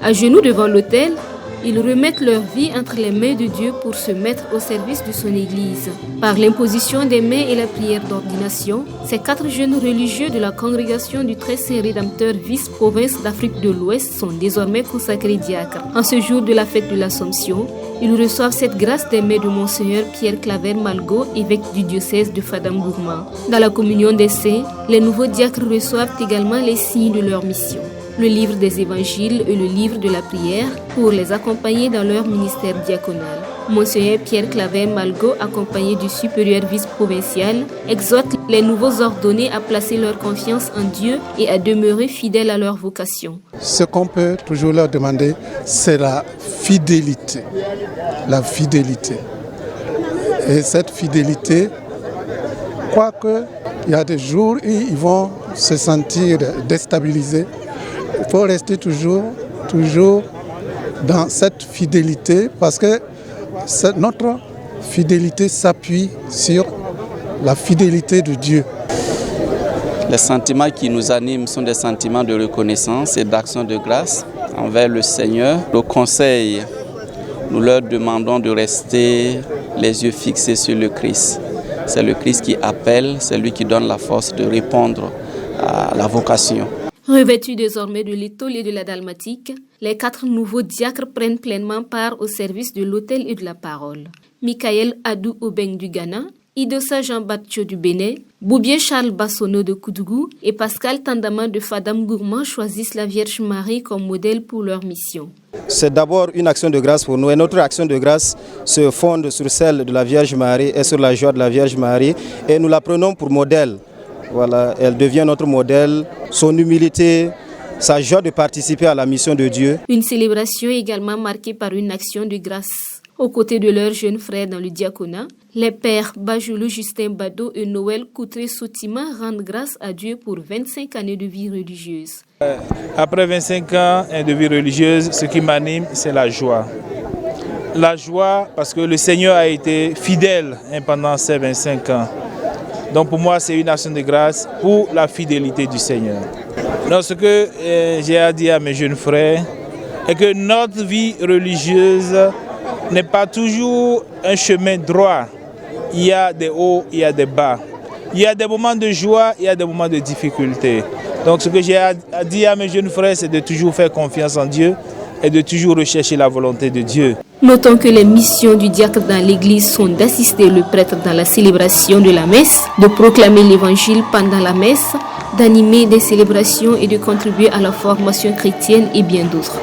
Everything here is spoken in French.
À genoux devant l'autel, ils remettent leur vie entre les mains de Dieu pour se mettre au service de son Église. Par l'imposition des mains et la prière d'ordination, ces 4 jeunes religieux de la congrégation du Très Saint Rédempteur vice-province d'Afrique de l'Ouest sont désormais consacrés diacres. En ce jour de la fête de l'Assomption, ils reçoivent cette grâce des mains de Monseigneur Pierre Claver Malgo, évêque du diocèse de Fadam-Gourma. Dans la communion des saints, les nouveaux diacres reçoivent également les signes de leur mission. Le livre des évangiles et le livre de la prière pour les accompagner dans leur ministère diaconal. Monseigneur Pierre Claver Malgo, accompagné du supérieur vice-provincial, exhorte les nouveaux ordonnés à placer leur confiance en Dieu et à demeurer fidèles à leur vocation. Ce qu'on peut toujours leur demander, c'est la fidélité. La fidélité. Et cette fidélité, quoique il y a des jours où ils vont se sentir déstabilisés, il faut rester toujours dans cette fidélité parce que notre fidélité s'appuie sur la fidélité de Dieu. Les sentiments qui nous animent sont des sentiments de reconnaissance et d'action de grâce envers le Seigneur. Au conseil, nous leur demandons de rester les yeux fixés sur le Christ. C'est le Christ qui appelle, c'est lui qui donne la force de répondre à la vocation. Revêtus désormais de l'étole et de la dalmatique, les 4 nouveaux diacres prennent pleinement part au service de l'autel et de la parole. Michael Adou Obeng du Ghana, Idosa Jean-Baptiste du Bénin, Boubier Charles Bassono de Koudougou et Pascal Tandama de Fadam-Gourma choisissent la Vierge Marie comme modèle pour leur mission. C'est d'abord une action de grâce pour nous et notre action de grâce se fonde sur celle de la Vierge Marie et sur la joie de la Vierge Marie et nous la prenons pour modèle. Voilà, elle devient notre modèle, son humilité, sa joie de participer à la mission de Dieu. Une célébration également marquée par une action de grâce. Aux côtés de leurs jeunes frères dans le diaconat, les pères Bajoulou Justin Bado et Noël Coutré Soutima rendent grâce à Dieu pour 25 années de vie religieuse. Après 25 ans de vie religieuse, ce qui m'anime, c'est la joie. La joie parce que le Seigneur a été fidèle pendant ces 25 ans. Donc pour moi, c'est une action de grâce pour la fidélité du Seigneur. Donc ce que j'ai à dire à mes jeunes frères est que notre vie religieuse n'est pas toujours un chemin droit. Il y a des hauts, il y a des bas. Il y a des moments de joie, il y a des moments de difficulté. Donc ce que j'ai à dire à mes jeunes frères, c'est de toujours faire confiance en Dieu et de toujours rechercher la volonté de Dieu. Notons que les missions du diacre dans l'église sont d'assister le prêtre dans la célébration de la messe, de proclamer l'évangile pendant la messe, d'animer des célébrations et de contribuer à la formation chrétienne et bien d'autres.